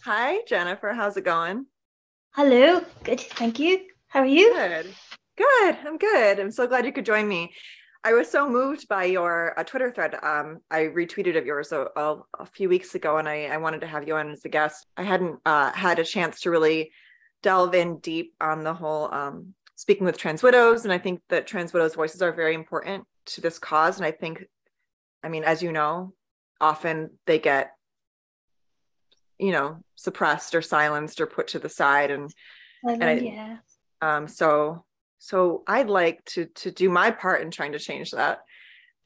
Hi, Jennifer. How's it going? Hello. Good. Thank you. How are you? Good. Good. I'm good. I'm so glad you could join me. I was so moved by your Twitter thread. I retweeted of yours a few weeks ago, and I wanted to have you on as a guest. I hadn't had a chance to really delve in deep on the whole speaking with trans widows, and I think that trans widows' voices are very important to this cause. And I think, I mean, as you know, often they get, suppressed or silenced or put to the side, and Ireland, yeah. so I'd like to do my part in trying to change that.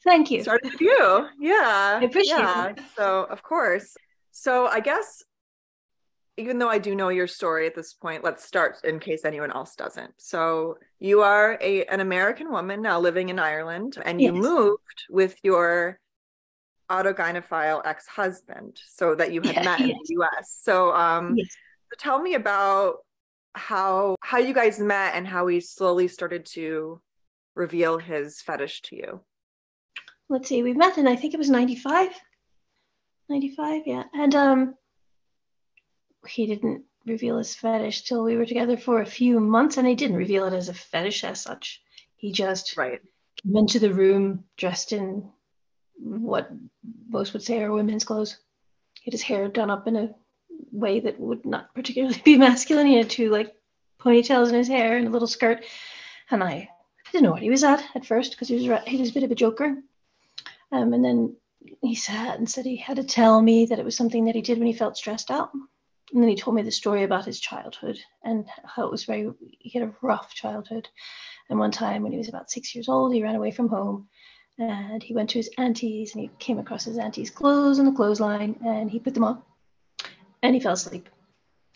Thank you. Starting with you. I Yeah. appreciate that. Yeah. So of course. So I guess even though I do know your story at this point, let's start in case anyone else doesn't. So you are an American woman now living in Ireland, and you Yes. moved with your autogynephile ex-husband so that you had Yeah. met in the Yes. US. So Yes. tell me about how you guys met and how he slowly started to reveal his fetish to you. Let's see. We met in I think it was 95. 95, yeah. And he didn't reveal his fetish till we were together for a few months, and he didn't reveal it as a fetish as such. He just Right. came into the room dressed in what most would say are women's clothes. He had his hair done up in a way that would not particularly be masculine. He had two like ponytails in his hair and a little skirt, and I didn't know what he was at first because he was a bit of a joker. And then he sat and said he had to tell me that it was something that he did when he felt stressed out. And then he told me the story about his childhood and how it was he had a rough childhood. And one time when he was about 6 years old, he ran away from home and he went to his auntie's and he came across his auntie's clothes on the clothesline and he put them on and he fell asleep.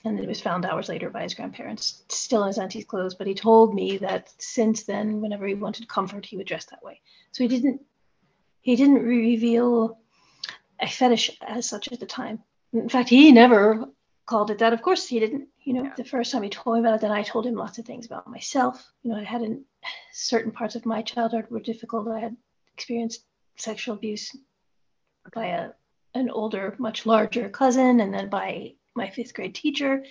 And it was found hours later by his grandparents, still in his auntie's clothes. But he told me that since then, whenever he wanted comfort, he would dress that way. So he didn't reveal a fetish as such at the time. In fact, he never called it that. Of course, he didn't. Yeah. The first time he told me about it, then I told him lots of things about myself. I had certain parts of my childhood were difficult. I had experienced sexual abuse by an older, much larger cousin, and then by my fifth grade teacher.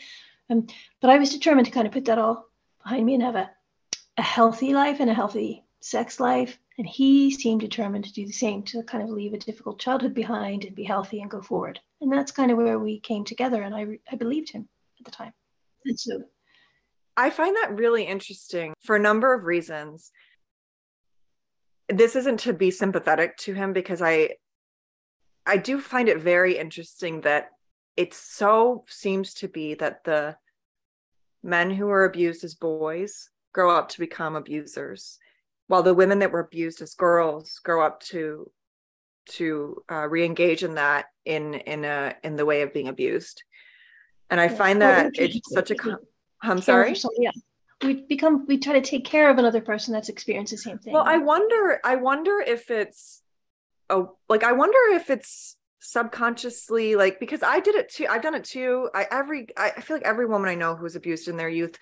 But I was determined to kind of put that all behind me and have a healthy life and a healthy sex life. And he seemed determined to do the same, to kind of leave a difficult childhood behind and be healthy and go forward. And that's kind of where we came together. And I believed him at the time. And so, I find that really interesting for a number of reasons. This isn't to be sympathetic to him because I do find it very interesting that it so seems to be that the men who were abused as boys grow up to become abusers, while the women that were abused as girls grow up to re-engage in that in the way of being abused. And I yeah. find Or that it's such a I'm care for sorry. somebody else. We try to take care of another person that's experienced the same Well, thing. I wonder if it's I wonder if it's subconsciously, like, because I did it too. I've done it too. I feel like every woman I know who was abused in their youth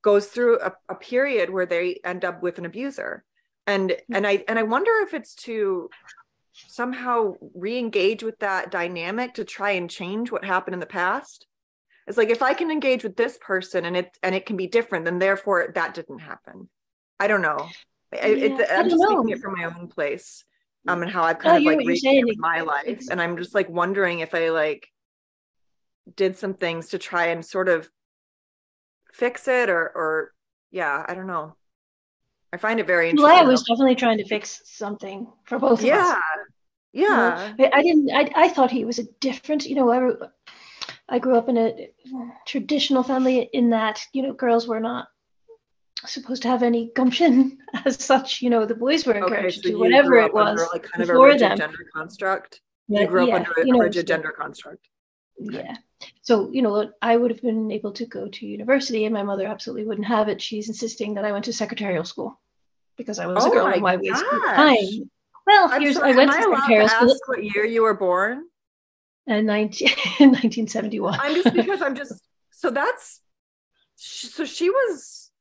goes through a period where they end up with an abuser. And I wonder if it's to somehow re-engage with that dynamic to try and change what happened in the past. It's like, if I can engage with this person and it can be different, then therefore that didn't happen. I don't know. Yeah, I I'm don't just speaking know. it from my own place, and how I've I kind of hear like what you're reached it saying. with my life. And I'm just like wondering if I like did some things to try and sort of fix it, or yeah, I don't know. I find it very Well, I interesting though. was definitely trying to fix something for both of us. Yeah, yeah. I didn't. I thought he was a different. I grew up in a traditional family in that girls were not supposed to have any gumption as such. The boys were Okay, encouraged to so do you whatever grew it up under was like kind of a before rigid them. gender construct. You But grew up yeah, under a rigid so gender construct. Okay. yeah. So, I would have been able to go to university, and my mother absolutely wouldn't have it. She's insisting that I went to secretarial school because I was a Oh girl and my why waste your gosh. time? Well, I'm here's sorry, I am went I to allowed secretarial to school ask what year you were born? in 1971. I'm just because I'm just so that's so she was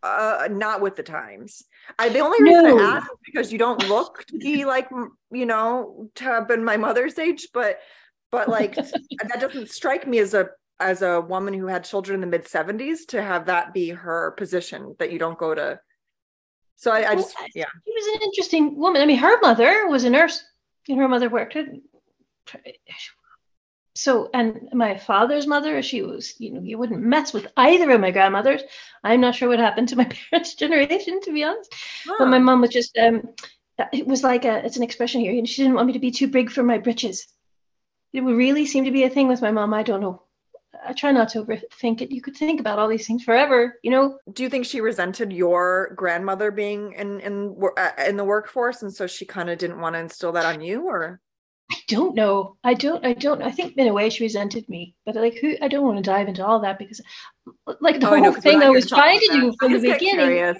not with the times. The only reason I No. ask is because you don't look to be like, to have been my mother's age, but like that doesn't strike me as a woman who had children in the mid 70s to have that be her position, that you don't go to. So I just, yeah. She was an interesting woman. I mean, her mother was a nurse, and her mother worked at. So, and my father's mother, she was, you wouldn't mess with either of my grandmothers. I'm not sure what happened to my parents' generation, to be honest. But my mom was just, it was like it's an expression here, and she didn't want me to be too big for my britches. It would really seem to be a thing with my mom. I don't know. I try not to overthink it. You could think about all these things forever, Do you think she resented your grandmother being in the workforce, and so she kind of didn't want to instill that on you, or? I don't know. I don't. I think in a way she resented me, but like I don't want to dive into all that because, like the whole thing I was trying to do from the beginning.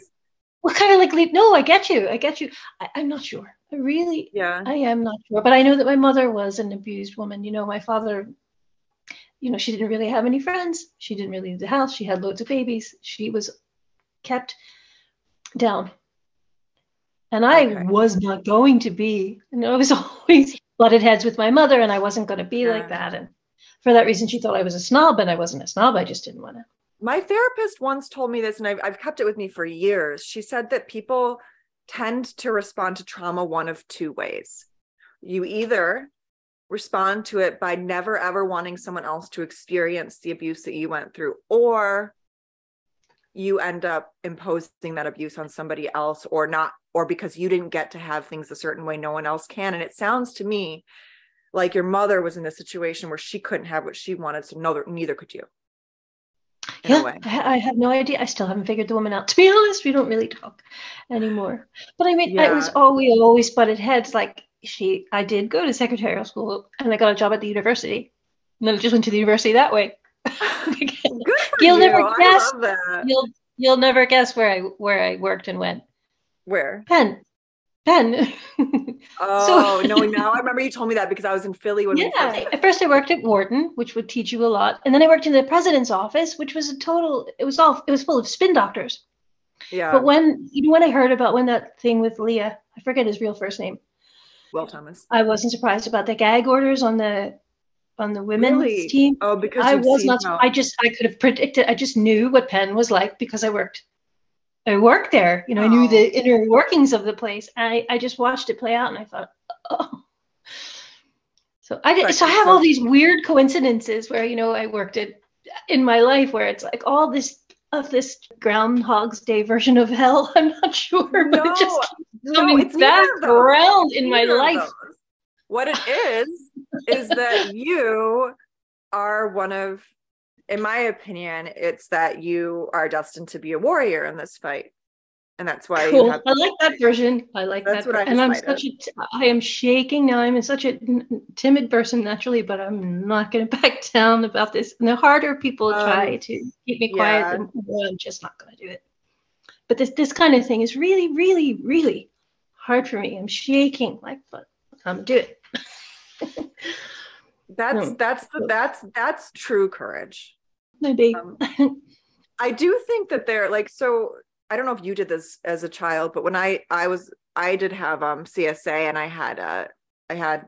Well, kind of like no, I get you. I'm not sure. I am not sure. But I know that my mother was an abused woman. My father. She didn't really have any friends. She didn't really leave the house. She had loads of babies. She was kept down. And I was not going to be, I was always butted heads with my mother, and I wasn't going to be like that. And for that reason, she thought I was a snob, and I wasn't a snob. I just didn't want to. My therapist once told me this, and I've kept it with me for years. She said that people tend to respond to trauma one of two ways. You either respond to it by never ever wanting someone else to experience the abuse that you went through, or you end up imposing that abuse on somebody else, or not, or because you didn't get to have things a certain way, no one else can. And it sounds to me like your mother was in a situation where she couldn't have what she wanted, so neither could you. I have no idea. I still haven't figured the woman out, to be honest. We don't really talk anymore. But I mean, we always butted heads. Like I did go to secretarial school, and I got a job at the university, and then I just went to the university that way. Good for you'll you. never guess. I love that. You'll never guess where I worked and when. Where? Penn. Oh, no, now I remember you told me that because I was in Philly when at first I worked at Wharton, which would teach you a lot, and then I worked in the president's office, which was it was full of spin doctors. Yeah. But when I heard about when that thing with Leah, I forget his real first name, Will Thomas, I wasn't surprised about the gag orders on the women's team. Oh, because I was not. I could have predicted. I just knew what Penn was like because I worked there. I knew the inner workings of the place. I just watched it play out, and I thought, oh. So I did. So I have all these weird coincidences where I worked in my life where it's like all this Groundhog's Day version of hell. I'm not sure, but it just keeps coming back around in my life. What it is that you are one of, in my opinion, it's that you are destined to be a warrior in this fight. And that's why cool. I like that version. I like that's that. What and I am shaking now. I'm such a timid person naturally, but I'm not going to back down about this. And the harder people try to keep me quiet, the more I'm just not going to do it. But this kind of thing is really, really, really hard for me. I'm shaking but I'm going to do it. That's true courage. Maybe. I do think that they're like, so I don't know if you did this as a child, but when I did have CSA, and I had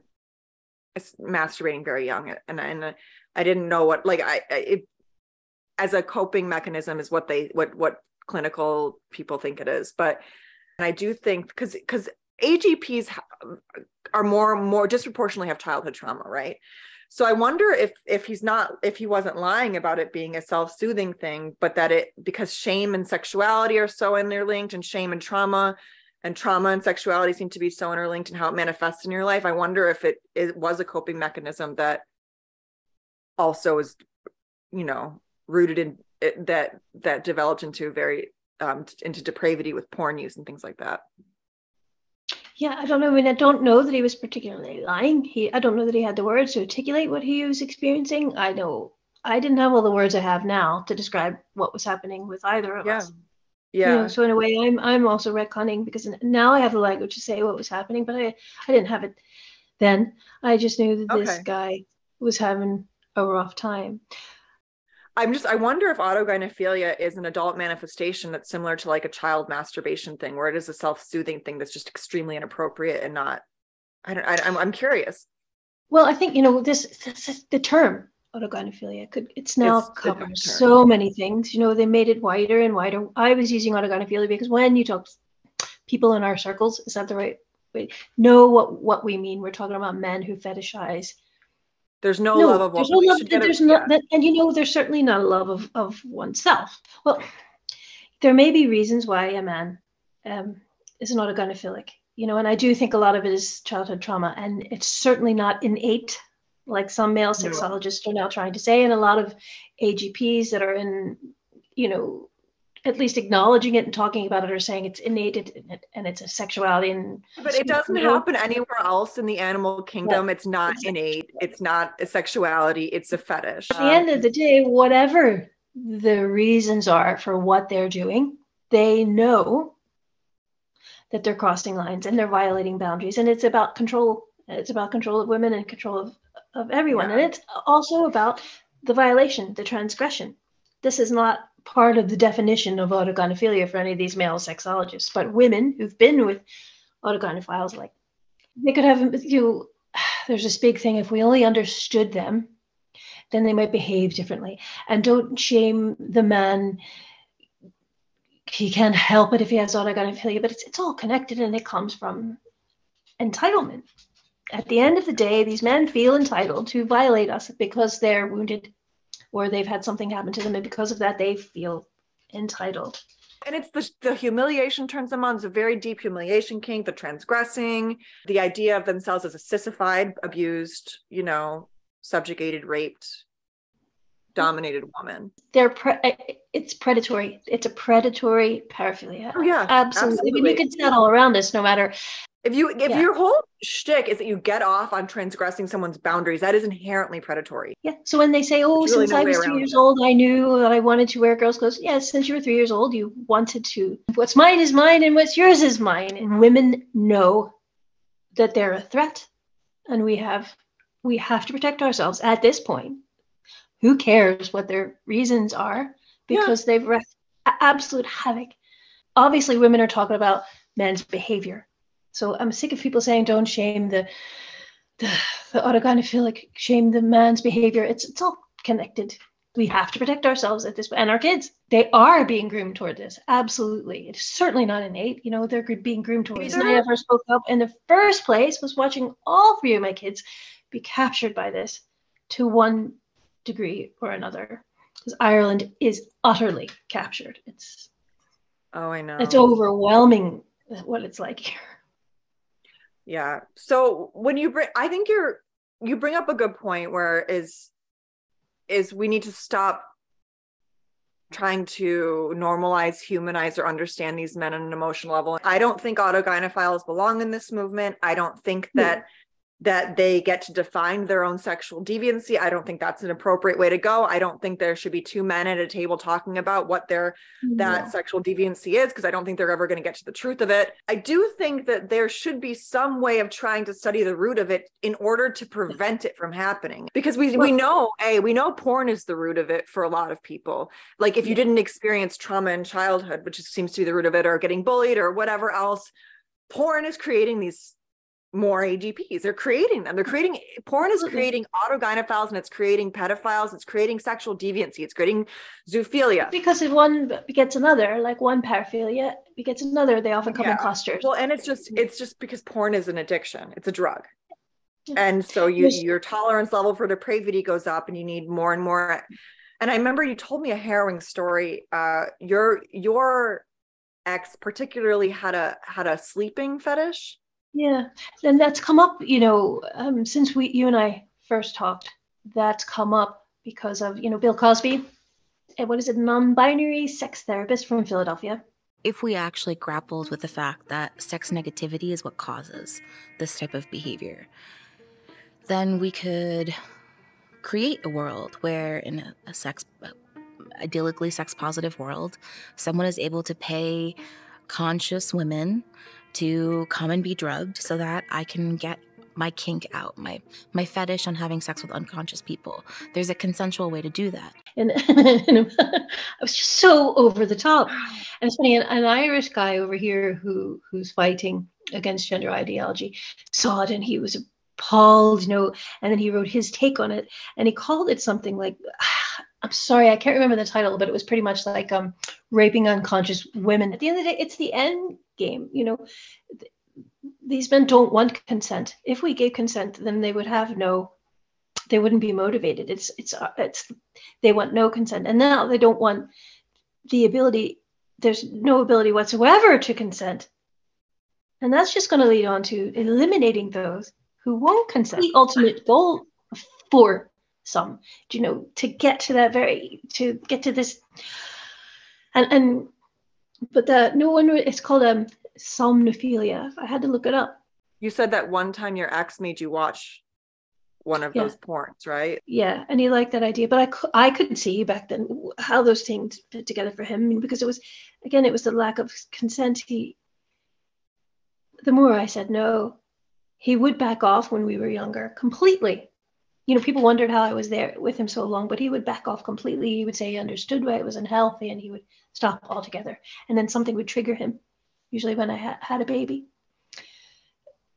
masturbating very young, and I didn't know what, like, it as a coping mechanism is what clinical people think it is. But I do think because AGPs are more disproportionately have childhood trauma, right? So I wonder if he wasn't lying about it being a self-soothing thing, but that because shame and sexuality are so interlinked, and shame and trauma and sexuality seem to be so interlinked, and how it manifests in your life. I wonder if it was a coping mechanism that also is, rooted in it, that developed into into depravity with porn use and things like that. Yeah, I don't know. I mean, I don't know that he was particularly lying. I don't know that he had the words to articulate what he was experiencing. I know I didn't have all the words I have now to describe what was happening with either of us. Yeah. So in a way, I'm also retconning, because now I have the language to say what was happening, but I didn't have it then. I just knew that this guy was having a rough time. I wonder if autogynephilia is an adult manifestation that's similar to like a child masturbation thing, where it is a self-soothing thing that's just extremely inappropriate and not, I'm curious. Well, I think, this the term autogynephilia it's now It's a new covers term. so many things. They made it wider and wider. I was using autogynephilia because when you talk to people in our circles, is that the right way? Know what we mean. We're talking about men who fetishize. There's no love No, of there's woman. no We love. should get it. There's not that, and there's certainly not a love of oneself. Well, there may be reasons why a man is not autogynephilic, and I do think a lot of it is childhood trauma, and it's certainly not innate, like some male sexologists are now trying to say, and a lot of AGPs that are in, at least acknowledging it and talking about it are saying it's innate and it's a sexuality. But it doesn't happen anywhere else in the animal kingdom. It's not innate. It's not a sexuality. It's a fetish. At the end of the day, whatever the reasons are for what they're doing, they know that they're crossing lines and they're violating boundaries. And it's about control. It's about control of women and control of everyone. And it's also about the violation, the transgression. This is not part of the definition of autogynephilia for any of these male sexologists, but women who've been with autogynephiles, like they could have, there's this big thing. If we only understood them, then they might behave differently. And don't shame the man. He can't help it if he has autogynephilia, but it's all connected, and it comes from entitlement. At the end of the day, these men feel entitled to violate us because they're wounded or they've had something happen to them, and because of that, they feel entitled. And it's the humiliation turns them on. It's a very deep humiliation kink, the transgressing, the idea of themselves as a sissified, abused, subjugated, raped, dominated woman. It's predatory. It's a predatory paraphilia. Oh yeah, absolutely. I mean, you can see that all around us, no matter. If your whole shtick is that you get off on transgressing someone's boundaries, that is inherently predatory. Yeah. So when they say, since I was 3 years old, I knew that I wanted to wear girls' clothes. Yes, since you were 3 years old, you wanted to. What's mine is mine, and what's yours is mine. And women know that they're a threat, and we have to protect ourselves at this point. Who cares what their reasons are? Because they've wreaked absolute havoc. Obviously, women are talking about men's behavior. So I'm sick of people saying, don't shame the autogynephilic, shame the man's behavior. It's all connected. We have to protect ourselves at this, and our kids, they are being groomed toward this. Absolutely. It's certainly not innate. They're being groomed toward this. And I ever spoke up in the first place was watching all 3 of my kids be captured by this to one degree or another, because Ireland is utterly captured. I know. It's overwhelming what it's like here. Yeah. So when you bring up a good point, where is we need to stop trying to normalize, humanize, or understand these men on an emotional level. I don't think autogynephiles belong in this movement. I don't think that they get to define their own sexual deviancy. I don't think that's an appropriate way to go. I don't think there should be 2 men at a table talking about what that sexual deviancy is, because I don't think they're ever going to get to the truth of it. I do think that there should be some way of trying to study the root of it in order to prevent it from happening, because we know porn is the root of it for a lot of people. Like if you didn't experience trauma in childhood, which seems to be the root of it, or getting bullied or whatever else, porn is creating these more AGPs. They're creating them. Porn is creating autogynephiles, and it's creating pedophiles. It's creating sexual deviancy. It's creating zoophilia. Because if one begets another, like one paraphilia begets another, they often come in clusters. Well, and it's just because porn is an addiction. It's a drug. And so your tolerance level for depravity goes up, and you need more and more. And I remember you told me a harrowing story. Your ex particularly had a sleeping fetish. Yeah, and that's come up, since you and I first talked. That's come up because of, Bill Cosby. What is it? Non-binary sex therapist from Philadelphia. If we actually grappled with the fact that sex negativity is what causes this type of behavior, then we could create a world where in a idyllically sex-positive world, someone is able to pay conscious women to come and be drugged so that I can get my kink out, my fetish on having sex with unconscious people. There's a consensual way to do that. And I was just so over the top. And it's funny, an Irish guy over here who's fighting against gender ideology saw it, and he was appalled, and then he wrote his take on it, and he called it something like, I'm sorry, I can't remember the title, but it was pretty much like raping unconscious women. At the end of the day, it's the end game. These men don't want consent. If we gave consent, then they would have they wouldn't be motivated. It's they want no consent, and now they don't want the ability. There's no ability whatsoever to consent, and that's just going to lead on to eliminating those who won't consent. The ultimate goal for some, to get to this, but no one. It's called somnophilia. I had to look it up. You said that one time your ex made you watch one of those porns, right? Yeah, and he liked that idea, but I couldn't see back then how those things fit together for him, because it was the lack of consent. The more I said no, he would back off when we were younger completely. People wondered how I was there with him so long, but he would back off completely. He would say he understood why it was unhealthy, and he would stop altogether. And then something would trigger him, usually when I had a baby.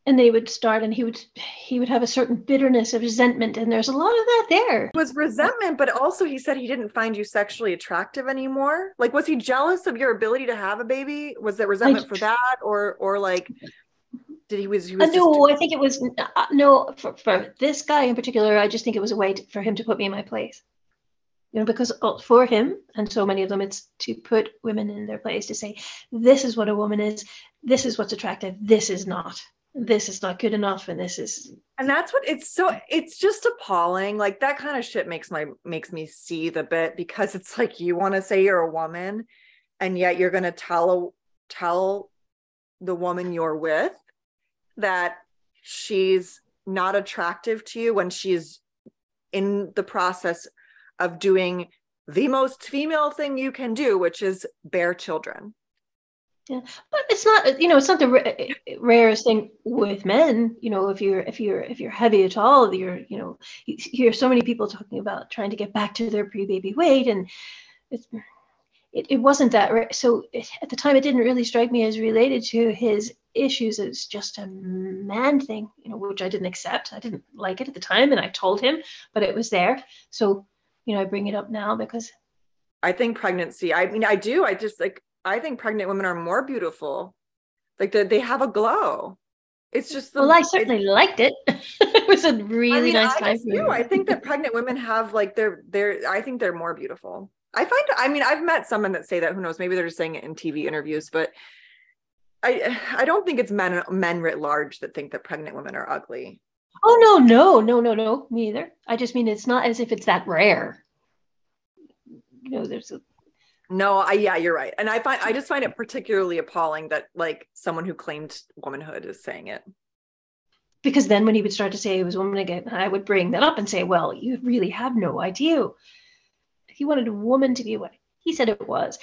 And they would start, and he would have a certain bitterness of resentment, and there's a lot of that there. It was resentment, but also he said he didn't find you sexually attractive anymore. Like, was he jealous of your ability to have a baby? Was there resentment for that, or like, did he was no, I think it was no, for this guy in particular. I just think it was a way for him to put me in my place. Because for him, and so many of them, it's to put women in their place, to say, this is what a woman is, this is what's attractive, this is not good enough, and that's what it's just appalling. Like, that kind of shit makes me seethe a bit, because it's like, you want to say you're a woman, and yet you're going to tell the woman you're with that she's not attractive to you when she's in the process of doing the most female thing you can do, which is bear children. Yeah, but it's not it's not the rarest thing with men. If you're heavy at all, you hear so many people talking about trying to get back to their pre-baby weight, and it wasn't that. So at the time, it didn't really strike me as related to his issues. It's just a man thing, which I didn't accept. I didn't like it at the time, and I told him, but it was there. So I bring it up now because I think pregnancy. I mean, I do. I think pregnant women are more beautiful. Like, they have a glow. It's just I certainly liked it. It was a really nice time for me. I think that pregnant women have like I think they're more beautiful. I've met someone that say that. Who knows? Maybe they're just saying it in TV interviews, but I don't think it's men writ large that think that pregnant women are ugly. Oh, no, me either. I just mean, it's not as if it's that rare. There's yeah, you're right. And I just find it particularly appalling that, like, someone who claimed womanhood is saying it. Because then when he would start to say he was a woman again, I would bring that up and say, well, you really have no idea. He wanted a woman to be what he said it was.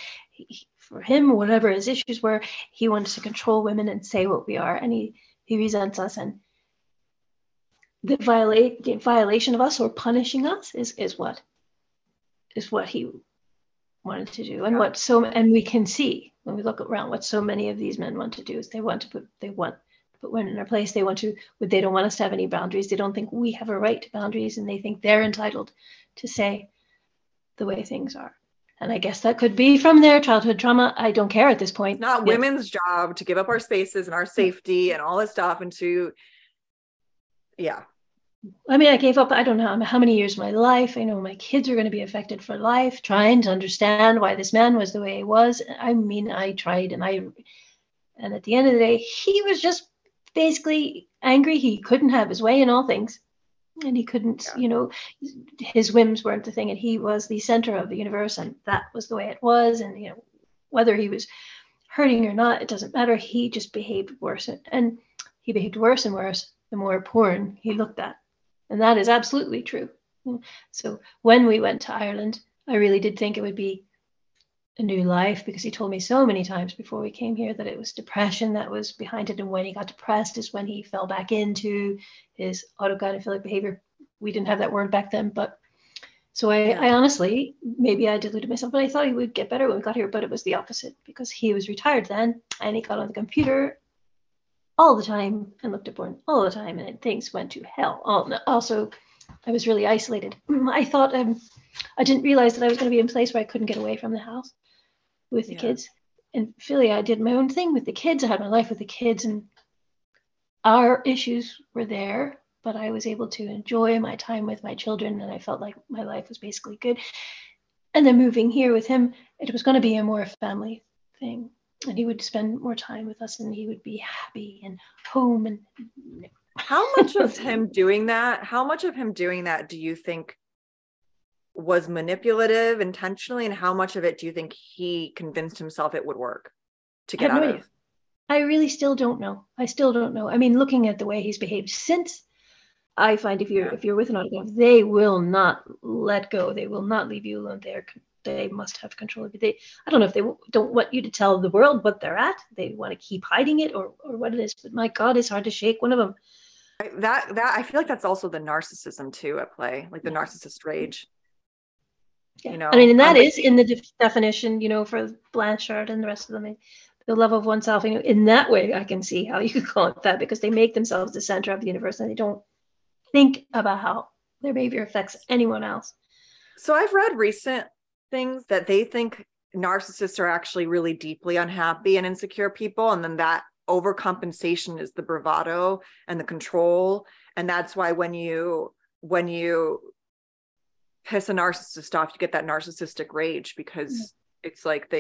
For him, whatever his issues were, he wanted to control women and say what we are. And he resents us, and the violation of us or punishing us is what he wanted to do. And and we can see when we look around what so many of these men want to do is they want to put women in their place. They don't want us to have any boundaries. They don't think we have a right to boundaries, and they think they're entitled to say the way things are. And I guess that could be from their childhood trauma. I don't care at this point. It's not women's job to give up our spaces and our safety and all this stuff, and I mean, I gave up, I don't know how many years of my life. I know my kids are going to be affected for life, trying to understand why this man was the way he was. I mean, I tried, and at the end of the day, he was just basically angry. He couldn't have his way in all things. And he couldn't, his whims weren't the thing, and he was the center of the universe, and that was the way it was. And, whether he was hurting or not, it doesn't matter. He just behaved worse, and he behaved worse and worse the more porn he looked at. And that is absolutely true. So when we went to Ireland, I really did think it would be a new life, because he told me so many times before we came here that it was depression that was behind it. And when he got depressed is when he fell back into his autogynephilic behavior. We didn't have that word back then, but so I honestly, maybe I deluded myself, but I thought he would get better when we got here, but it was the opposite, because he was retired then, and he got on the computer all the time and looked at porn all the time, and things went to hell. Also, I was really isolated. I thought I didn't realize that I was going to be in a place where I couldn't get away from the house with the kids. In Philly, I did my own thing with the kids. I had my life with the kids, and our issues were there, but I was able to enjoy my time with my children, and I felt like my life was basically good. And then moving here with him, it was going to be a more family thing. And he would spend more time with us, and he would be happy and home. And how much of him doing that do you think was manipulative intentionally, and how much of it do you think he convinced himself it would work to get out of? I really still don't know. I still don't know. I mean, looking at the way he's behaved since, I find if you're with an autograph, they will not let go. They will not leave you alone. They must have control of you. I don't know if they don't want you to tell the world what they're at. They want to keep hiding it or what it is. But my God, it's hard to shake one of them. That I feel like that's also the narcissism too at play, like the narcissist rage. Yeah. You know, I mean, and that is in the definition, you know, for Blanchard and the rest of them, the love of oneself. You know, in that way, I can see how you could call it that, because they make themselves the center of the universe and they don't think about how their behavior affects anyone else. So I've read recent things that they think narcissists are actually really deeply unhappy and insecure people, and then that overcompensation is the bravado and the control, and that's why when you piss a narcissist off, you get that narcissistic rage, because it's like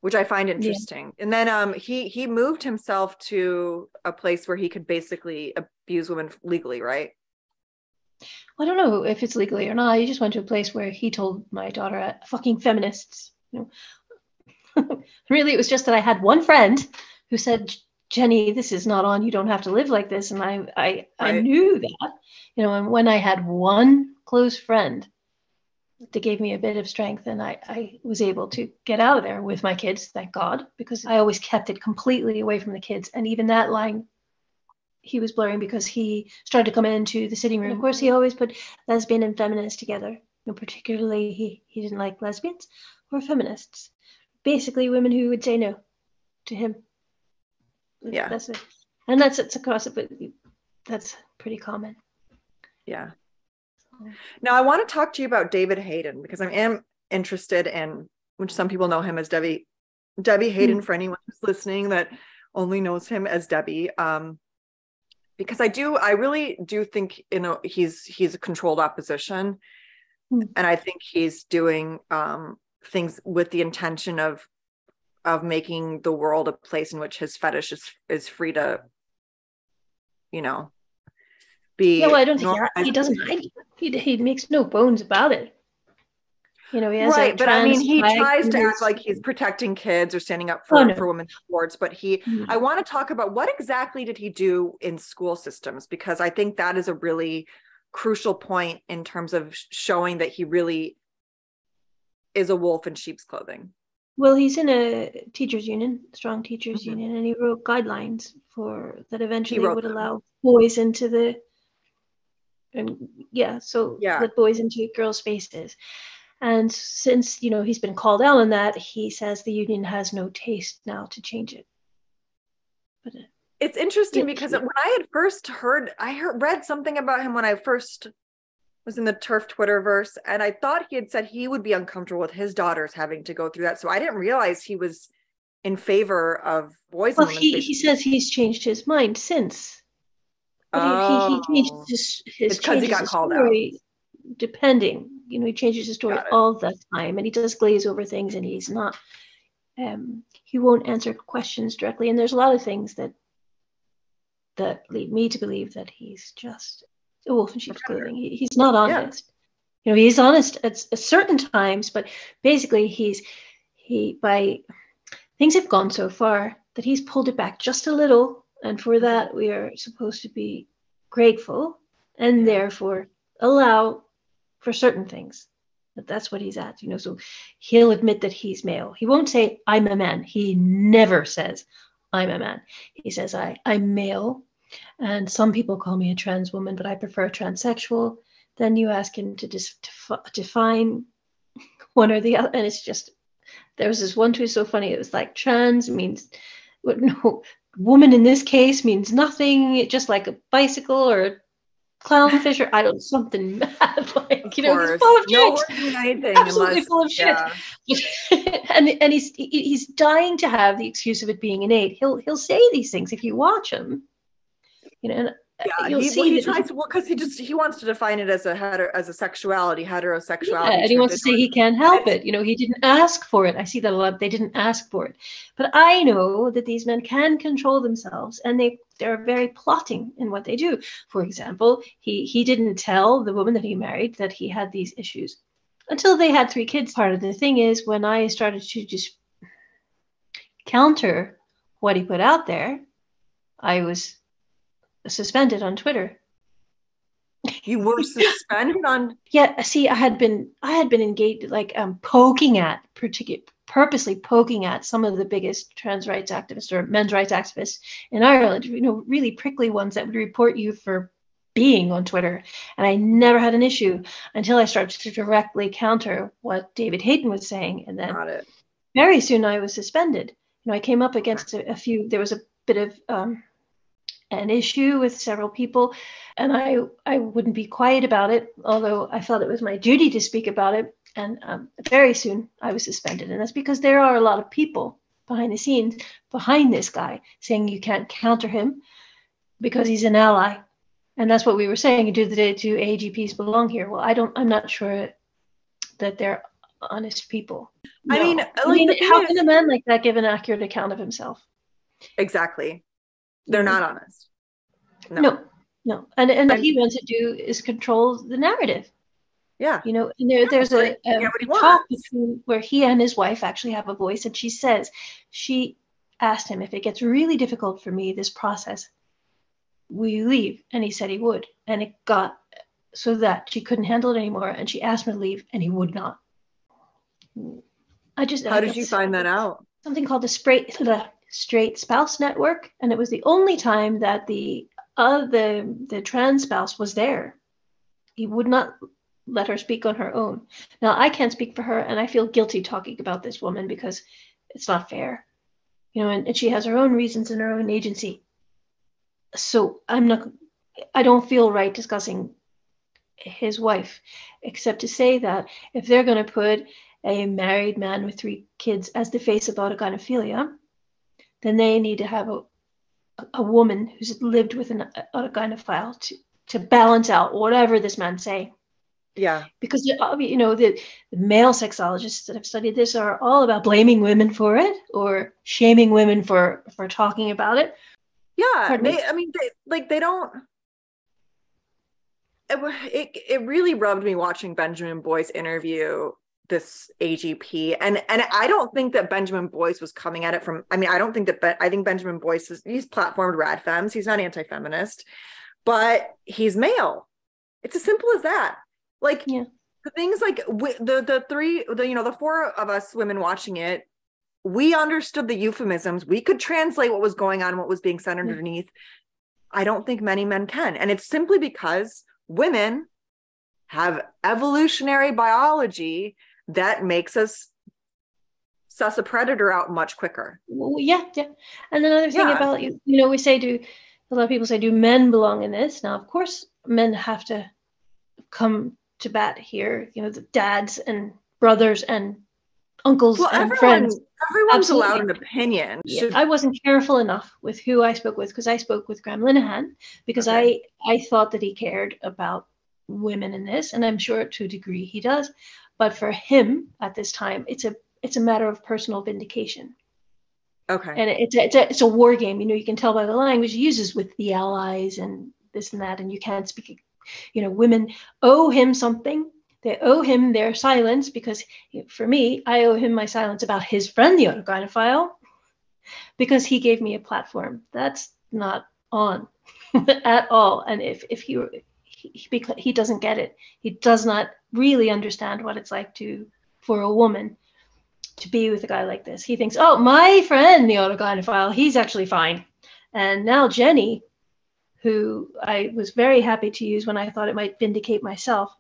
which I find interesting. And then he moved himself to a place where he could basically abuse women legally, right? I don't know if it's legally or not. He just went to a place where he told my daughter, fucking feminists, you know. Really, it was just that I had one friend who said, Jenny, this is not on. You don't have to live like this. And I knew that, you know, and when I had one close friend that gave me a bit of strength, and I was able to get out of there with my kids, thank God, because I always kept it completely away from the kids. And even that line, he was blurring because he started to come into the sitting room. Of course, he always put lesbian and feminist together. You know, particularly, he didn't like lesbians or feminists. Basically, women who would say no to him. Yeah. That's it. And it's across it, but that's pretty common. Yeah. Now I want to talk to you about David Hayden, because I am interested in, which some people know him as Debbie Hayden, for anyone who's listening that only knows him as Debbie. Because I really do think, you know, he's a controlled opposition. And I think he's doing things with the intention of making the world a place in which his fetish is free to, you know, be. Yeah, well, I don't think he doesn't hide it. He makes no bones about it. You know, he has right, but I mean, he tries to act like he's protecting kids or standing up for women's sports. But I want to talk about what exactly did he do in school systems, because I think that is a really crucial point in terms of showing that he really is a wolf in sheep's clothing. Well, he's in a teachers union, strong teachers union, and he wrote guidelines that eventually would allow boys into the, let boys into girls' spaces. And since, you know, he's been called out on that, he says the union has no taste now to change it. But it's interesting because when I had first read something about him when I first was in the TERF Twitterverse, and I thought he had said he would be uncomfortable with his daughters having to go through that. So I didn't realize he was in favor of boys. Well, he says he's changed his mind since. But he changed his because he got called out. Depending, you know, he changes his story all the time, and he does glaze over things, and he's not. He won't answer questions directly, and there's a lot of things that lead me to believe that he's just a wolf in sheep's clothing. He's not honest. You know, he's honest at certain times, but basically things have gone so far that he's pulled it back just a little, and for that we are supposed to be grateful and therefore allow for certain things. That's what he's at, you know. So he'll admit that he's male. He won't say I'm a man. He never says I'm a man. He says I'm male, and some people call me a trans woman, but I prefer transsexual. Then you ask him to define one or the other, and it's just, there was this one tweet so funny. It was like trans means, no, woman in this case means nothing, just like a bicycle or a clownfish or I don't something mad. Like, Of he's course. full of No shit. words mean anything Absolutely unless, full of shit. yeah. and he's dying to have the excuse of it being innate. He'll say these things if you watch him, and Yeah, you'll see he that tries to, because he wants to define it as a sexuality, heterosexuality, and he wants to say he can't help it. He didn't ask for it. I see that a lot. They didn't ask for it. But I know that these men can control themselves, and they're very plotting in what they do. For example, he didn't tell the woman that he married that he had these issues until they had 3 kids. Part of the thing is when I started to just counter what he put out there, I was suspended on Twitter. You were suspended on? Yeah, see, I had been engaged, like purposely poking at some of the biggest trans rights activists or men's rights activists in Ireland, really prickly ones that would report you for being on Twitter. And I never had an issue until I started to directly counter what David Hayton was saying. And then very soon I was suspended. I came up against a few, there was a bit of an issue with several people, and I wouldn't be quiet about it, although I felt it was my duty to speak about it. And very soon I was suspended. And that's because there are a lot of people behind the scenes, behind this guy, saying you can't counter him because he's an ally. And that's what we were saying. Do AGPs belong here? Well, I'm not sure that they're honest people. No. I mean, how can a man like that give an accurate account of himself? Exactly. They're not honest. No. And what he wants to do is control the narrative. Yeah. And there's a talk between where he and his wife actually have a voice, and she asked him, if it gets really difficult for me, this process, will you leave? And he said he would. And it got so that she couldn't handle it anymore, and she asked him to leave, and he would not. How did you find that out? Something called the Straight Spouse Network, and it was the only time that the trans spouse was there. He would not let her speak on her own. Now, I can't speak for her, and I feel guilty talking about this woman because it's not fair, and she has her own reasons and her own agency. So I don't feel right discussing his wife, except to say that if they're going to put a married man with 3 kids as the face of autogynephilia, then they need to have a woman who's lived with an autogynephile to balance out whatever this man's saying. Yeah. Because, the male sexologists that have studied this are all about blaming women for it or shaming women for talking about it. Yeah. They don't. It really rubbed me watching Benjamin Boyce interview this AGP, and I don't think that Benjamin Boyce was coming at it from, I think Benjamin Boyce he's platformed rad femmes. He's not anti-feminist, but he's male. It's as simple as that. The things like the 4 of us women watching it, we understood the euphemisms. We could translate what was going on, what was being said underneath. I don't think many men can, and it's simply because women have evolutionary biology that makes us suss a predator out much quicker. Well, yeah. And another thing about we say, a lot of people say, do men belong in this? Now, of course, men have to come to bat here. The dads and brothers and uncles and friends. Everyone's allowed an opinion. Yeah. I wasn't careful enough with who I spoke with, because I spoke with Graham Linehan because I thought that he cared about women in this, and I'm sure to a degree he does. But for him at this time, it's a matter of personal vindication. Okay. And it's a war game. You can tell by the language he uses with the allies and this and that, and you can't speak. Women owe him something. They owe him their silence, because for me, I owe him my silence about his friend, the autogynephile, because he gave me a platform. That's not on at all. And if he doesn't get it, he does not really understand what it's like for a woman to be with a guy like this. He thinks, oh, my friend, the autogynephile, he's actually fine. And now Jenny, who I was very happy to use when I thought it might vindicate myself,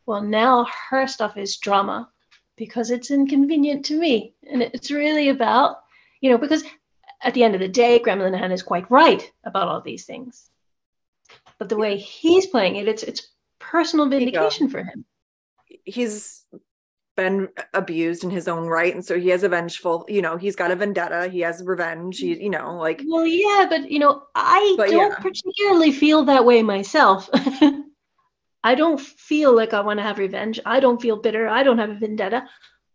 well, now her stuff is drama because it's inconvenient to me. And it's really about, because at the end of the day, Grandma Linehan is quite right about all these things. But the way he's playing it, it's personal vindication for him. He's been abused in his own right, and so he has a vengeful, he's got a vendetta, he has revenge, Well, yeah, but I don't particularly feel that way myself. I don't feel like I want to have revenge. I don't feel bitter. I don't have a vendetta.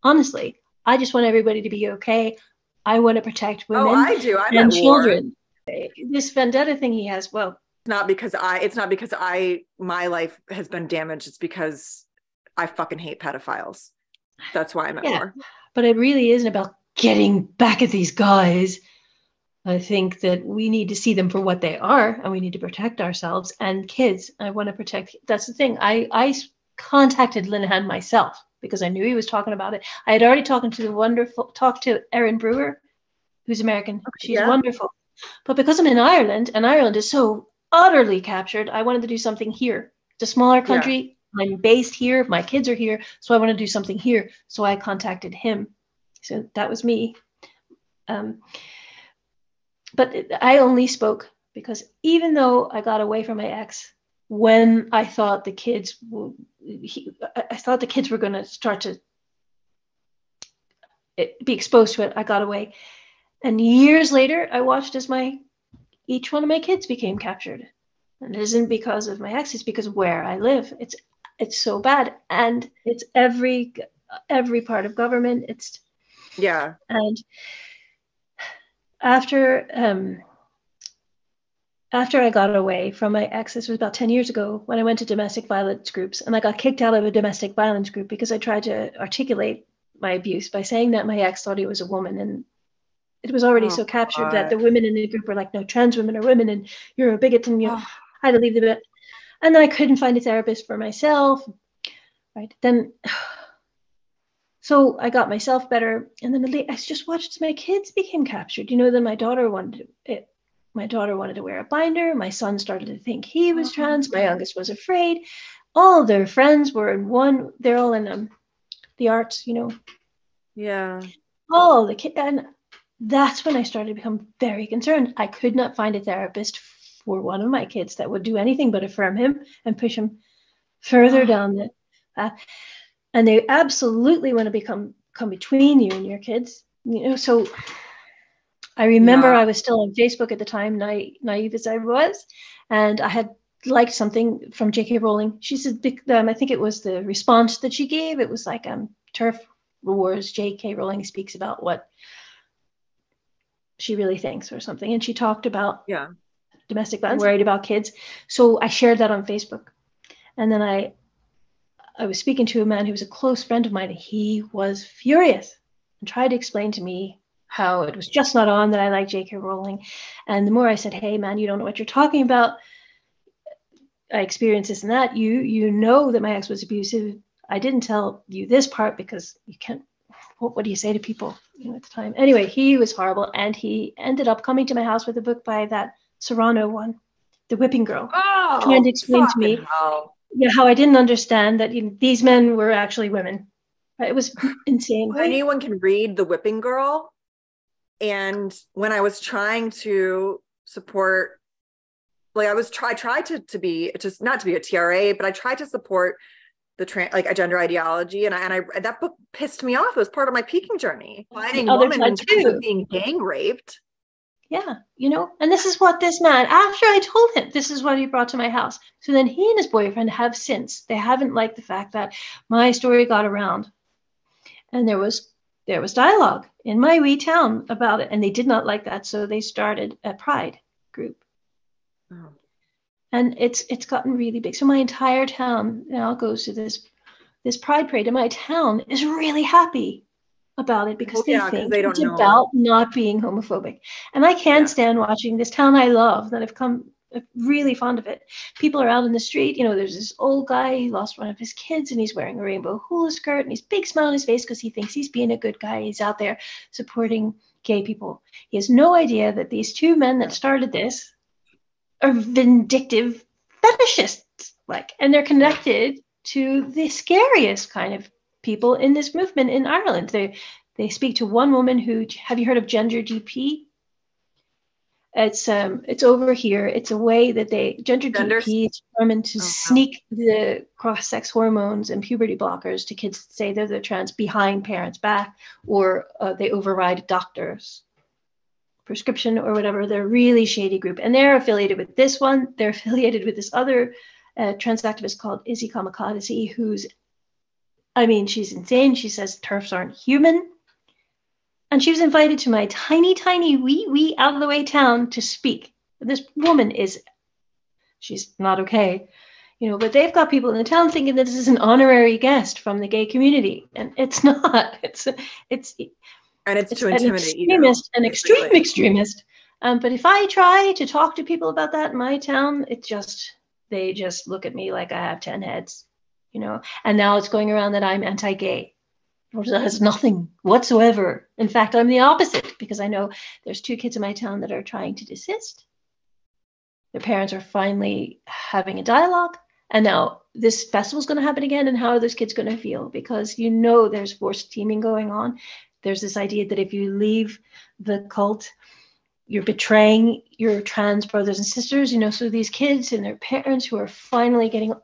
Honestly, I just want everybody to be okay. I want to protect women. Oh, I do. I'm and at children. War. This vendetta thing he has, well, it's not because my life has been damaged. It's because I fucking hate pedophiles. That's why I'm at war. But it really isn't about getting back at these guys. I think that we need to see them for what they are, and we need to protect ourselves and kids. I want to protect. That's the thing. I contacted Linehan myself because I knew he was talking about it. I had already talked to Erin Brewer, who's American. Okay, she's wonderful. But because I'm in Ireland, and Ireland is so utterly captured, I wanted to do something here. It's a smaller country. Yeah. I'm based here. My kids are here. So I want to do something here. So I contacted him. So that was me. But I only spoke because even though I got away from my ex, when I thought the kids were going to start to be exposed to it, I got away. And years later, I watched as each one of my kids became captured. And it isn't because of my ex, it's because of where I live. It's so bad. And it's every part of government. And after I got away from my ex, this was about 10 years ago, when I went to domestic violence groups, and I got kicked out of a domestic violence group because I tried to articulate my abuse by saying that my ex thought he was a woman, and it was already so captured that the women in the group were like, no, trans women are women, and you're a bigot, and I had to leave the bit. And then I couldn't find a therapist for myself, right? Then, so I got myself better, and then I just watched as my kids became captured. Then my daughter wanted to wear a binder. My son started to think he was trans. My youngest was afraid. All of their friends were in one. They're all in the arts, Yeah. Oh, the kid, and that's when I started to become very concerned. I could not find a therapist for one of my kids that would do anything but affirm him and push him further down the path. And they absolutely want to come between you and your kids. So I remember I was still on Facebook at the time, naive as I was, and I had liked something from J.K. Rowling. She said, I think it was the response that she gave. It was like turf wars. J.K. Rowling speaks about what she really thinks or something. And she talked about domestic violence, worried about kids. So I shared that on Facebook. And then I was speaking to a man who was a close friend of mine. And he was furious and tried to explain to me how it was just not on that I like J.K. Rowling. And the more I said, hey, man, you don't know what you're talking about. I experienced this and that. You know that my ex was abusive. I didn't tell you this part because you can't. What do you say to people at the time? Anyway, he was horrible, and he ended up coming to my house with a book by that Serrano one, The Whipping Girl, trying to explain to me how I didn't understand that these men were actually women. It was insane. Anyone can read The Whipping Girl, and when I was trying to support, I tried to be just not to be a TRA, but I tried to support a gender ideology, and I that book pissed me off. It was part of my peaking journey, finding women in terms of being gang raped. Yeah, and this is what this man, after I told him this is what he brought to my house. So then he and his boyfriend have since, they haven't liked the fact that my story got around, and there was dialogue in my wee town about it, and they did not like that, so they started a pride group. And it's gotten really big. So my entire town now goes to this pride parade, and my town is really happy about it because they think it's about not being homophobic. And I can't stand watching this town I love, that I've come really fond of it. People are out in the street. There's this old guy, he lost one of his kids, and he's wearing a rainbow hula skirt, and he's big smile on his face because he thinks he's being a good guy. He's out there supporting gay people. He has no idea that these two men that started this are vindictive fetishists, and they're connected to the scariest kind of people in this movement in Ireland. They speak to one woman who, have you heard of Gender GP? It's over here. It's a way that gender Genders? DP is determined to Oh, wow. sneak the cross-sex hormones and puberty blockers to kids that say they're trans behind parents' back, or they override doctors' prescription or whatever. They're a really shady group, and they're affiliated with this one. They're affiliated with this other trans activist called Izzy Kamakadasi, she's insane. She says TERFs aren't human. And she was invited to my tiny, tiny, wee, out of the way town to speak. This woman she's not okay, but they've got people in the town thinking that this is an honorary guest from the gay community. And it's not. It's to intimidate an extreme extremist. But if I try to talk to people about that in my town, they just look at me like I have 10 heads, and now it's going around that I'm anti-gay. That has nothing whatsoever. In fact, I'm the opposite, because I know there's 2 kids in my town that are trying to desist. Their parents are finally having a dialogue. And now this festival is going to happen again. And how are those kids going to feel? Because there's forced teaming going on. There's this idea that if you leave the cult, you're betraying your trans brothers and sisters. So these kids and their parents who are finally getting,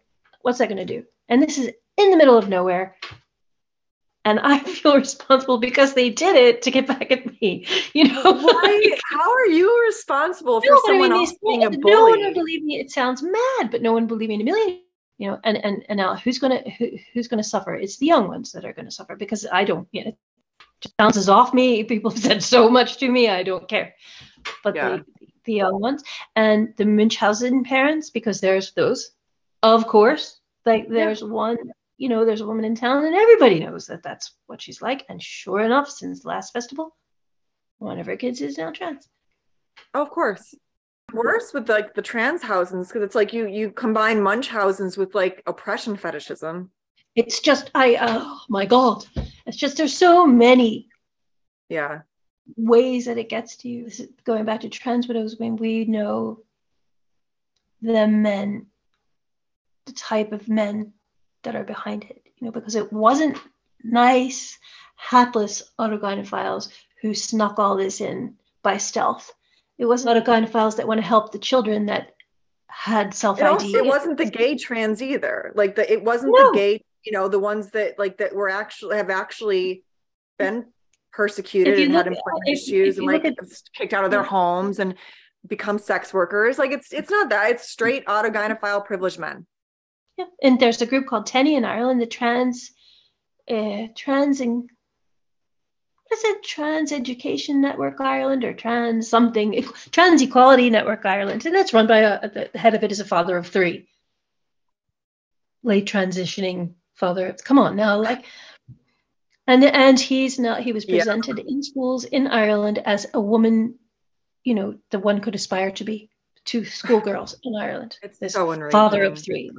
what's that going to do? And this is in the middle of nowhere. And I feel responsible because they did it to get back at me. Why? How are you responsible for someone else being a bully? No one would believe me. It sounds mad, but no one believe me in a million. And now who's gonna suffer? It's the young ones that are gonna suffer, because I don't. It just bounces off me. People have said so much to me. I don't care. But the young ones and the Munchausen parents, because there's those, of course. Like there's one. There's a woman in town, and everybody knows that that's what she's like. And sure enough, since the last festival, one of her kids is now trans. Oh, of course. Worse with the trans housings, because it's like you combine Munchausen's with like oppression fetishism. It's just oh my God. It's just there's so many ways that it gets to you. This is going back to trans widows, when we know the men, the type of men that are behind it, because it wasn't nice, hapless autogynephiles who snuck all this in by stealth. It wasn't autogynephiles that want to help the children that had self-ID. It wasn't the gay trans either. It wasn't the gay, the ones that were actually been persecuted and had employment issues and kicked out of their homes and become sex workers. It's not that. It's straight autogynephile privileged men. Yeah, and there's a group called TENI in Ireland, the Trans Education Network Ireland, or Trans Equality Network Ireland, and that's run by the head of it is a father of 3, late transitioning father. Come on now, and he was presented in schools in Ireland as a woman, the one could aspire to be, to schoolgirls in Ireland. It's this so unreal. Father of 3.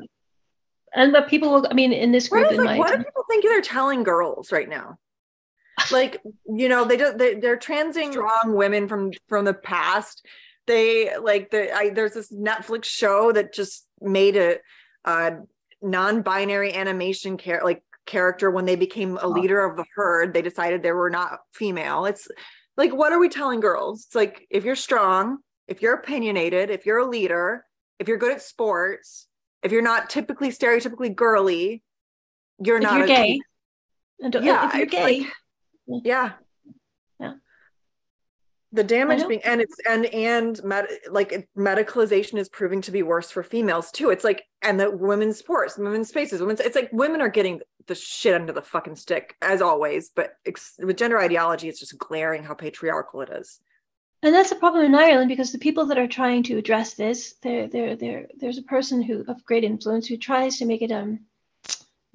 And but people, in this group, what do people think they're telling girls right now? They're transing strong women from the past. There's this Netflix show that just made a non-binary animation character. When they became a leader of the herd, they decided they were not female. It's like, what are we telling girls? It's like, if you're strong, if you're opinionated, if you're a leader, if you're good at sports, if you're not stereotypically girly, you're not gay. If you're gay. The damage being, and medicalization is proving to be worse for females too. It's like, and the women's sports, women's spaces, it's like women are getting the shit under the fucking stick as always, but with gender ideology, it's just glaring how patriarchal it is. And that's the problem in Ireland, because the people that are trying to address this, there's a person of great influence who tries to make it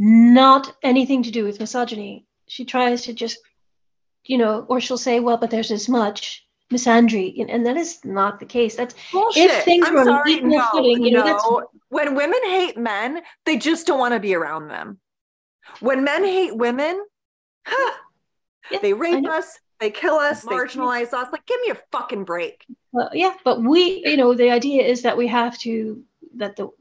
not anything to do with misogyny. She tries to just, or she'll say, well, but there's as much misandry, and that is not the case. That's bullshit. If things were on equal footing, when women hate men, they just don't want to be around them. When men hate women, they rape us. They kill us, marginalize us. Give me a fucking break. Well, yeah, but the idea is that we have to,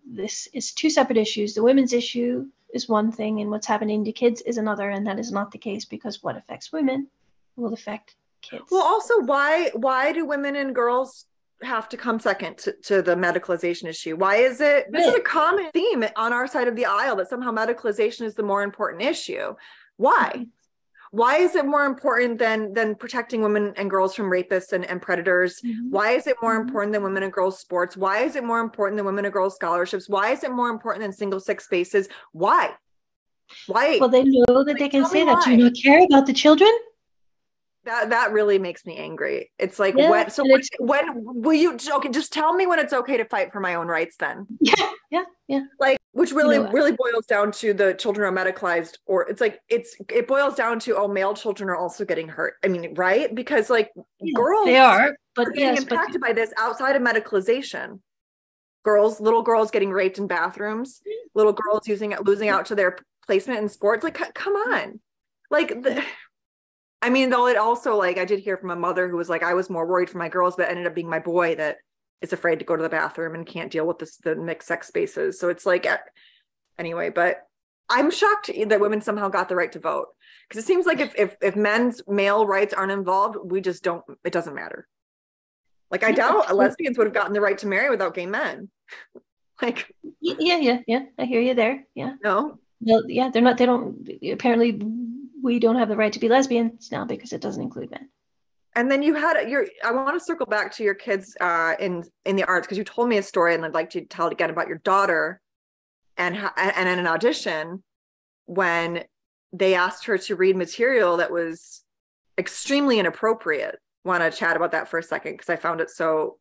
this is 2 separate issues. The women's issue is one thing, and what's happening to kids is another, and that is not the case, because what affects women will affect kids. Well, also, why do women and girls have to come second to the medicalization issue? Why is it, this is a common theme on our side of the aisle, that somehow medicalization is the more important issue. Why? Why is it more important than protecting women and girls from rapists and predators? Why is it more important than women and girls sports? Why is it more important than women and girls scholarships? Why is it more important than single-sex spaces? Why? Well, they know that they can say that. Why? Do you not care about the children? That really makes me angry. It's like, Yeah, when will you, okay, just tell me when it's okay to fight for my own rights then. Yeah. Like, which really boils down to the children are medicalized, or it's like, it boils down to, oh, male children are also getting hurt. I mean, right? Because like girls, they are, but are getting impacted by this outside of medicalization. Little girls getting raped in bathrooms, little girls losing out to their placement in sports. Like, come on. Like, I mean, though, it also, like, I did hear from a mother who was like, I was more worried for my girls, but it ended up being my boy that is afraid to go to the bathroom and can't deal with the mixed sex spaces. So it's like, anyway, but I'm shocked that women somehow got the right to vote, because it seems like if men's male rights aren't involved, it doesn't matter. Like, I doubt lesbians would have gotten the right to marry without gay men. Like, yeah. I hear you there. Yeah. No. Well, yeah, apparently we don't have the right to be lesbians now because it doesn't include men. And then you had I want to circle back to your kids in the arts, because you told me a story, and I'd like to tell it again about your daughter and in an audition when they asked her to read material that was extremely inappropriate. Want to chat about that for a second, because I found it so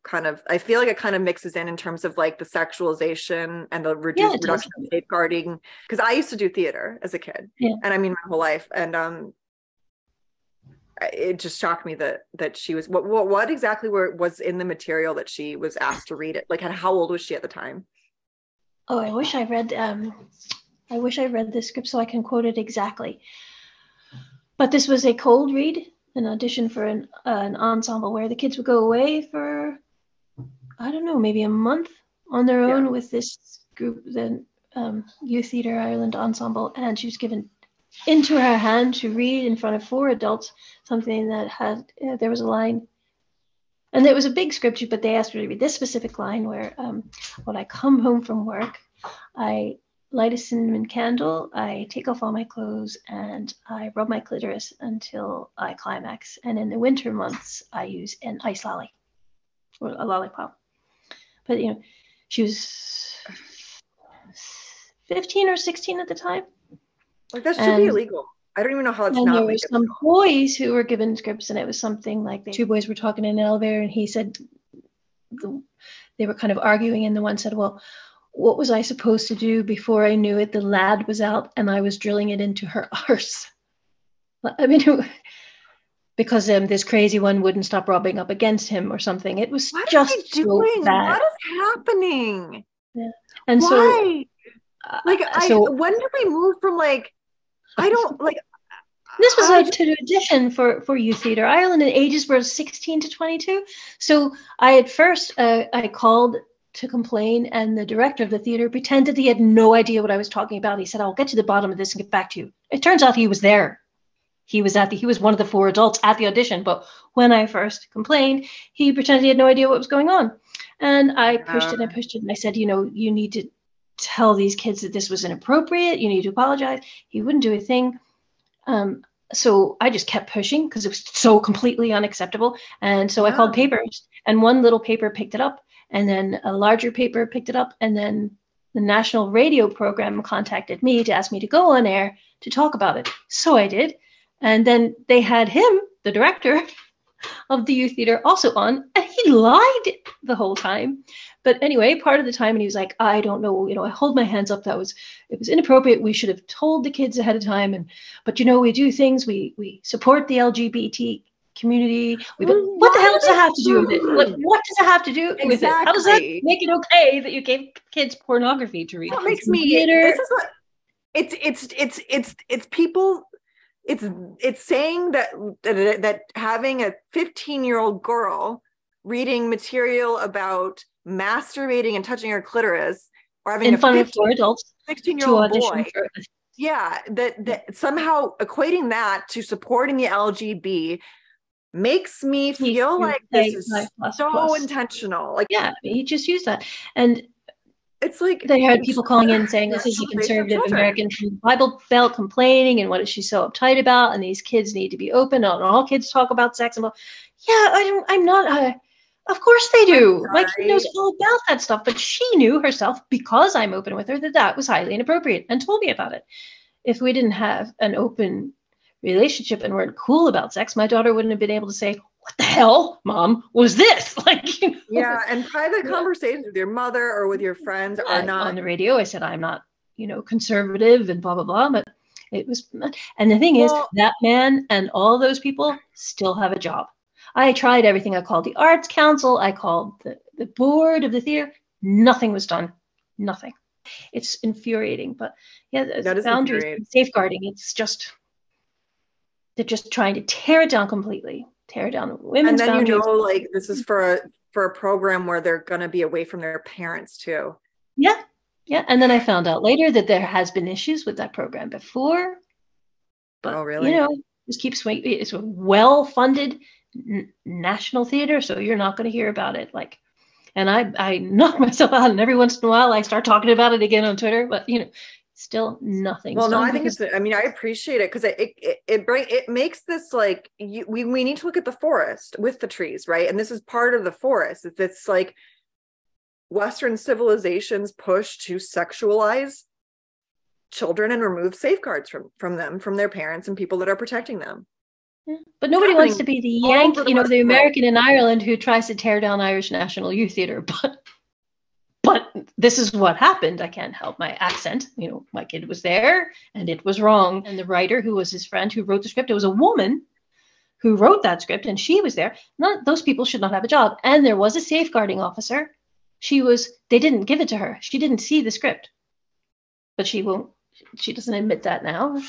I feel like it kind of mixes in terms of like the sexualization and the reduction of safeguarding, because I used to do theater as a kid, and I mean my whole life, and it just shocked me that she was what exactly was in the material that she was asked to read it. Like, how old was she at the time? Oh, I wish I read the script so I can quote it exactly. But this was a cold read, an audition for an ensemble where the kids would go away for, I don't know, maybe a month on their own with this group, the Youth Theatre Ireland ensemble, and she was given into her hand to read in front of 4 adults something that had, there was a line, and it was a big script, but they asked her to read this specific line where, when I come home from work, I light a cinnamon candle, I take off all my clothes, and I rub my clitoris until I climax. And in the winter months, I use an ice lolly, or a lollipop. But, she was 15 or 16 at the time. Like, that should be illegal. I don't even know how it's not. And there were some boys who were given scripts, and it was something like 2 boys were talking in an elevator, and he said, they were kind of arguing, and the one said, well, what was I supposed to do? Before I knew it, the lad was out and I was drilling it into her arse. I mean, because this crazy one wouldn't stop rubbing up against him or something. It was just so bad. What is happening? Yeah. And why? When did we move from like, I don't like. This was to audition for Youth Theatre Ireland, and ages were 16 to 22. So I at first I called to complain, and the director of the theater pretended he had no idea what I was talking about. He said, I'll get to the bottom of this and get back to you. It turns out he was there. He was one of the 4 adults at the audition. But when I first complained, he pretended he had no idea what was going on. And I pushed it and pushed it. And I said, you need to tell these kids that this was inappropriate. You need to apologize. He wouldn't do a thing. So I just kept pushing because it was so completely unacceptable. And so I called papers, and one little paper picked it up. And then a larger paper picked it up, and then the national radio program contacted me to ask me to go on air to talk about it. So I did. And then they had him, the director of the youth theater, also on, and he lied the whole time. But anyway, part of the time, and he was like, I don't know, I hold my hands up. It was inappropriate. We should have told the kids ahead of time. But we do things. We support the LGBT community. What the hell does it have to do with it? What does it have to do with it? How does that make it okay that you gave kids pornography to read? What makes me? This is what it's people. It's saying that having a 15-year-old girl reading material about masturbating and touching her clitoris, or having in front of 4 adults, 16-year-old boy. Yeah, that somehow equating that to supporting the LGBT makes me feel like this is so intentional. Like, yeah, he just used that. And it's like they had people calling in saying, this is a conservative American from the Bible Belt complaining, and what is she so uptight about? And these kids need to be open. And all kids talk about sex. And I'm not. Of course they do. My kid knows all about that stuff, but she knew herself, because I'm open with her, that was highly inappropriate and told me about it. If we didn't have an open relationship and weren't cool about sex, my daughter wouldn't have been able to say, what the hell, Mom, was this? Like, you know? Yeah, and private conversations with your mother or with your friends are not on the radio. I said, I'm not, conservative and blah, blah, blah. But it was, and the thing is, that man and all those people still have a job. I tried everything. I called the Arts Council. I called the board of the theater. Nothing was done. Nothing. It's infuriating. But yeah, the boundaries, safeguarding. It's just, they're just trying to tear it down completely. Tear down women's boundaries. And then, like, this is for a program where they're going to be away from their parents too. Yeah. And then I found out later that there has been issues with that program before. But, oh, really? Just keep swinging. It's a well-funded national theater, so you're not going to hear about it. Like, and I knock myself out, and every once in a while I start talking about it again on Twitter. But still nothing. Well, no, I think I appreciate it because it makes this like we need to look at the forest with the trees, right? And this is part of the forest. It's like Western civilization's push to sexualize children and remove safeguards from them, from their parents and people that are protecting them. Yeah. But nobody wants to be the Yankee, the American in Ireland who tries to tear down Irish National Youth Theatre. But this is what happened. I can't help my accent. My kid was there and it was wrong. And the writer, who was his friend who wrote the script, it was a woman who wrote that script, and she was there. Those people should not have a job. And there was a safeguarding officer. They didn't give it to her. She didn't see the script. But she doesn't admit that now.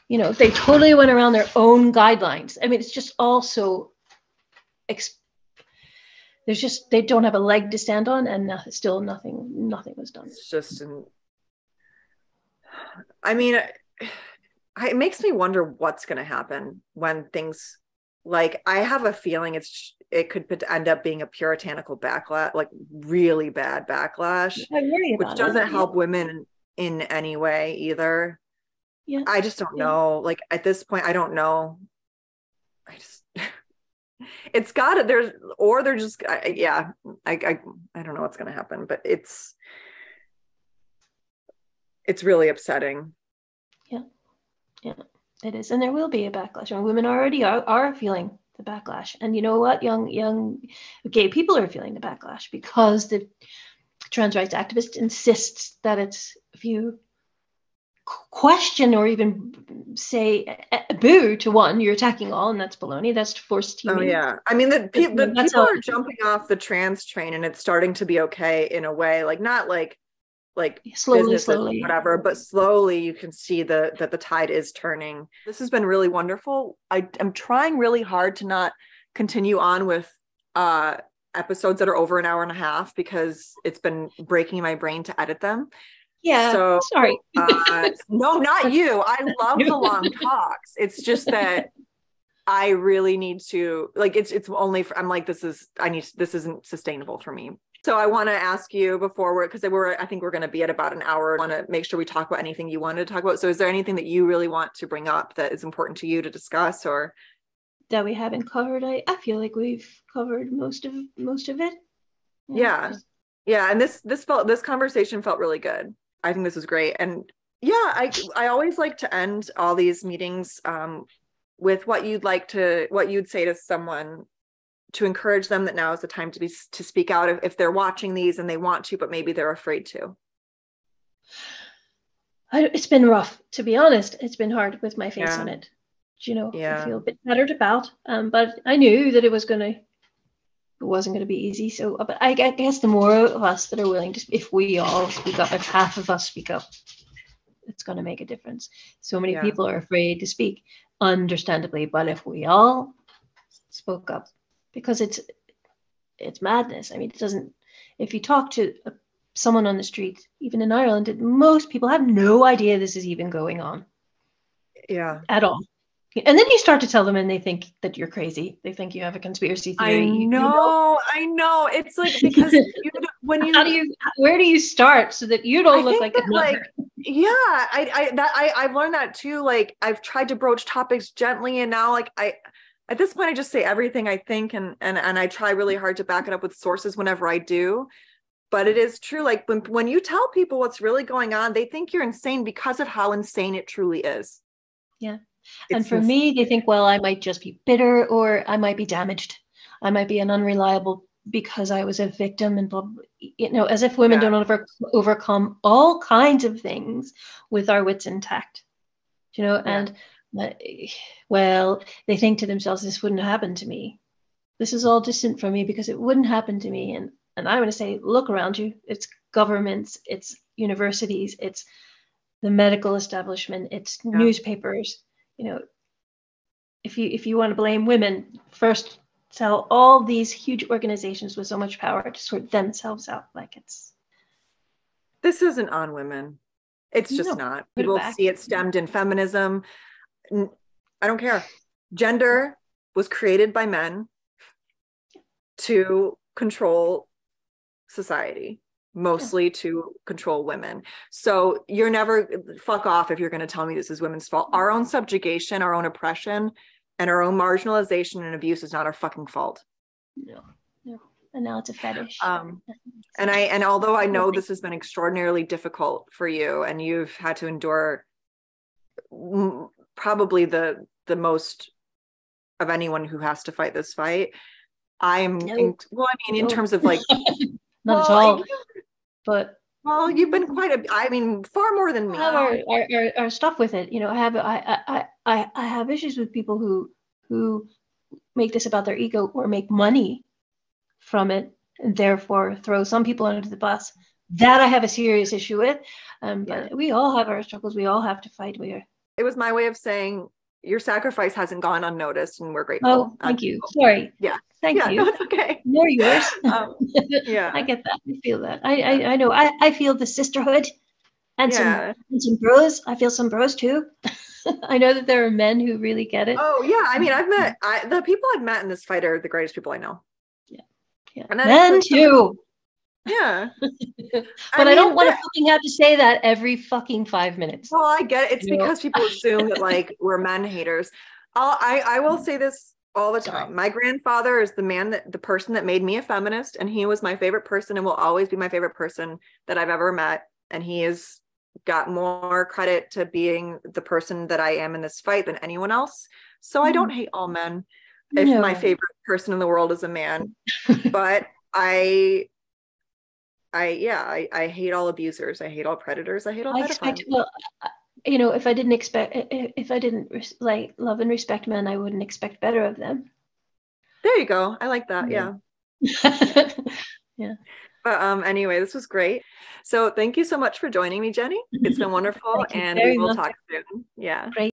They totally went around their own guidelines. I mean, it's just also they don't have a leg to stand on, and still nothing was done. It's just it makes me wonder what's going to happen when things, like, I have a feeling it could end up being a puritanical backlash, like really bad backlash, which doesn't help women in any way either. Yeah, I just don't know. Like, at this point, I don't know. It's got it. They're just, I don't know what's going to happen, but it's really upsetting. Yeah, it is. And there will be a backlash. And women already are feeling the backlash. And you know what? Young gay people are feeling the backlash because the trans rights activist insists that if you question or even say boo to one, you're attacking all, and that's baloney. That's forced teaming. Oh yeah, I mean the people are jumping off the trans train, and it's starting to be okay in a way, like not like slowly, whatever, but slowly you can see that the tide is turning. This has been really wonderful. I am trying really hard to not continue on with episodes that are over an hour and a half because it's been breaking my brain to edit them. Yeah, so sorry. No, not you. I love the long talks. It's just that I really need to, like, it's only for, I'm like, this isn't sustainable for me. So I want to ask you before I think we're going to be at about an hour. I want to make sure we talk about anything you wanted to talk about. So is there anything that you really want to bring up that is important to you to discuss, or that we haven't covered? I feel like we've covered most of it. Yeah. And this conversation felt really good. I think this is great. And yeah, I always like to end all these meetings with what you'd say to someone to encourage them that now is the time to speak out if they're watching these and they want to, but maybe they're afraid to. It's been rough, to be honest. It's been hard with my face on it. I feel a bit battered about, but I knew that it wasn't going to be easy. So, but I guess the more of us that are willing to, if we all speak up, if half of us speak up, it's going to make a difference. So many people are afraid to speak, understandably, but if we all spoke up, because it's madness. I mean, it doesn't, if you talk to someone on the street, even in Ireland, most people have no idea this is even going on. Yeah. At all. And then you start to tell them and they think that you're crazy. They think you have a conspiracy theory. I know. It's like, because where do you start so that you don't look like a nut? Yeah, I've learned that too. Like, I've tried to broach topics gently, and now like at this point I just say everything I think, and I try really hard to back it up with sources whenever I do. But it is true, like when you tell people what's really going on, they think you're insane because of how insane it truly is. Yeah. And for me, they think, well, I might just be bitter, or I might be damaged. I might be an unreliable because I was a victim, and blah, as if women don't overcome all kinds of things with our wits intact, and well, they think to themselves, this wouldn't happen to me. This is all distant from me because it wouldn't happen to me. And I'm going to say, look around you. It's governments, it's universities, it's the medical establishment, it's newspapers. If you want to blame women, first tell all these huge organizations with so much power to sort themselves out. Like, this isn't on women. It's just not. People see it stemmed in feminism. I don't care. Gender was created by men to control society, mostly to control women. So you're never, fuck off if you're going to tell me this is women's fault. Our own subjugation, our own oppression, and our own marginalization and abuse is not our fucking fault. No. And now it's a fetish. And although I know this has been extraordinarily difficult for you, and you've had to endure probably the most of anyone who has to fight this fight, in terms of like, not at all. But you've been far more than me. I have our stuff with it. I have issues with people who make this about their ego or make money from it, and therefore throw some people under the bus. That I have a serious issue with. But we all have our struggles. We all have to fight. It was my way of saying your sacrifice hasn't gone unnoticed, and we're grateful. Oh, thank you. Sorry. Yeah. Thank you. No, it's okay. More yours. I get that. I feel that. I know. I feel the sisterhood and some bros. I feel some bros too. I know that there are men who really get it. Oh yeah. I mean, I've met the people I've met in this fight are the greatest people I know. Yeah. And men too. Yeah. But I don't want to fucking have to say that every fucking 5 minutes. Well, I get it. It's because people assume that like we're men haters. I will say this all the time. My grandfather is the person that made me a feminist, and he was my favorite person and will always be my favorite person that I've ever met. And he has got more credit to being the person that I am in this fight than anyone else. So I don't hate all men. If my favorite person in the world is a man, but I hate all abusers. I hate all predators. I hate all pedophiles. If I didn't like love and respect men, I wouldn't expect better of them. There you go. I like that. Yeah. Yeah. But anyway, this was great. So thank you so much for joining me, Jenny. It's been wonderful, and we will talk soon. Yeah. Great.